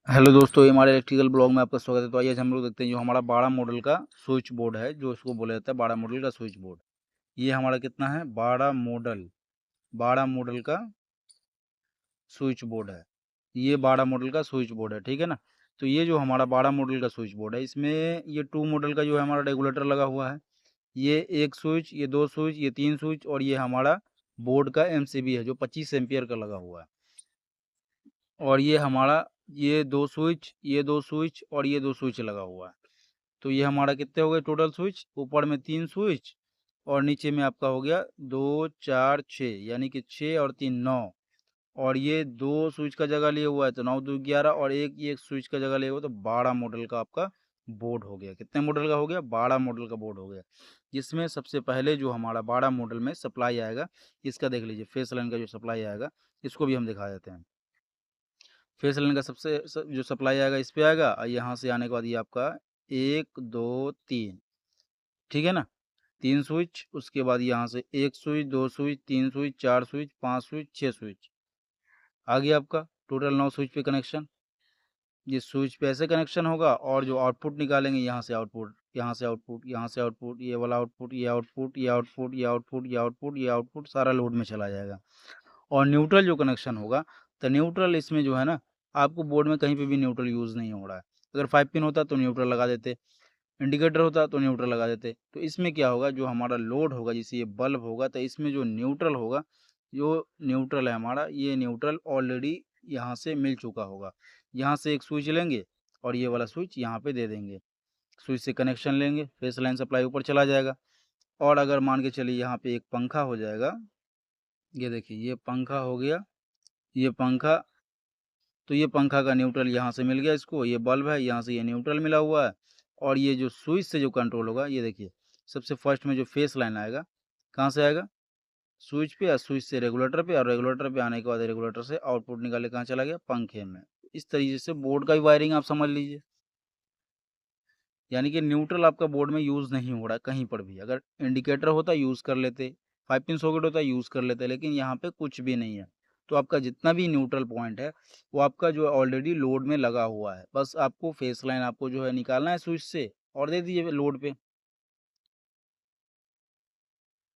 Hello दोस्तों, ये हमारे इलेक्ट्रिकल ब्लॉग में आपका स्वागत है। तो आइए आज हम लोग देखते हैं जो हमारा 12 मॉडल का स्विच बोर्ड है, जो इसको बोला जाता है 12 मॉडल का स्विच बोर्ड। ये हमारा कितना है? 12 मॉडल का स्विच बोर्ड है। ये 12 मॉडल का स्विच बोर्ड है, ठीक है ना। तो ये जो हमारा 12 मॉडल का स्विच बोर्ड है, इसमें ये 2 मॉडल का जो है हमारा रेगुलेटर लगा हुआ है। ये एक स्विच, ये 2 स्विच, ये 3 स्विच और ये हमारा बोर्ड का एमसीबी है जो 25 एम्पियर का लगा हुआ है। और ये हमारा ये 2 स्विच, ये 2 स्विच और ये 2 स्विच लगा हुआ है। तो ये हमारा कितने हो गए टोटल स्विच? ऊपर में 3 स्विच और नीचे में आपका हो गया 2 4 6, यानी कि 6 और 3 9। और ये 2 स्विच का जगह लिए हुआ है तो 9 2 11 और एक स्विच का जगह लिए हुआ तो 12 मॉडल का आपका बोर्ड हो गया। कितने मॉडल का हो गया? 12 मॉडल का बोर्ड हो गया। जिसमें सबसे पहले जो हमारा 12 मॉडल में सप्लाई आएगा, इसका देख लीजिए फेस लाइन का जो सप्लाई आएगा, इसको भी हम दिखा देते हैं। फेस लाइन का जो सप्लाई आएगा इस पे आएगा और यहाँ से आने के बाद ये आपका 1 2 3, ठीक है ना। 3 स्विच, उसके बाद यहाँ से 1 switch, 2 switch, 3 switch, 4 switch, 5 switch, 6 switch. आ गया आपका टोटल 9 स्विच पे कनेक्शन। ये स्विच पे ऐसे कनेक्शन होगा और जो आउटपुट निकालेंगे यहाँ से आउटपुट, यहाँ से आउटपुट, यहाँ से आउटपुट, ये वाला आउटपुट, ये आउटपुट, ये आउटपुट, ये आउटपुट, ये आउटपुट, ये आउटपुट सारा लोड में चला जाएगा। और न्यूट्रल जो कनेक्शन होगा, तो न्यूट्रल इसमें जो है ना, आपको बोर्ड में कहीं पे भी न्यूट्रल यूज़ नहीं हो रहा है। अगर 5 पिन होता तो न्यूट्रल लगा देते, इंडिकेटर होता तो न्यूट्रल लगा देते। तो इसमें क्या होगा, जो हमारा लोड होगा जैसे ये बल्ब होगा, तो इसमें जो न्यूट्रल होगा, जो न्यूट्रल है हमारा, ये न्यूट्रल ऑलरेडी यहाँ से मिल चुका होगा। यहाँ से एक स्विच लेंगे और ये वाला स्विच यहाँ पे दे देंगे। स्विच से कनेक्शन लेंगे, फेस लाइन सप्लाई ऊपर चला जाएगा। और अगर मान के चलिए यहाँ पे एक पंखा हो जाएगा, ये देखिए ये पंखा हो गया, ये पंखा, तो ये पंखा का न्यूट्रल यहाँ से मिल गया इसको, ये बल्ब है यहाँ से ये न्यूट्रल मिला हुआ है। और ये जो स्विच से जो कंट्रोल होगा, ये देखिए सबसे फर्स्ट में जो फेस लाइन आएगा, कहाँ से आएगा? स्विच पे, या स्विच से रेगुलेटर पे, और रेगुलेटर पे आने के बाद रेगुलेटर से आउटपुट निकाले कहाँ चला गया? पंखे में। इस तरीके से बोर्ड का भी वायरिंग आप समझ लीजिए। यानी कि न्यूट्रल आपका बोर्ड में यूज़ नहीं हो रहा है कहीं पर भी। अगर इंडिकेटर होता यूज़ कर लेते, 5 पिन सॉकेट होता यूज़ कर लेते, लेकिन यहाँ पे कुछ भी नहीं है। तो आपका जितना भी न्यूट्रल पॉइंट है, वो आपका जो है ऑलरेडी लोड में लगा हुआ है। बस आपको फेस लाइन आपको जो है निकालना है स्विच से और दे दीजिए लोड पे।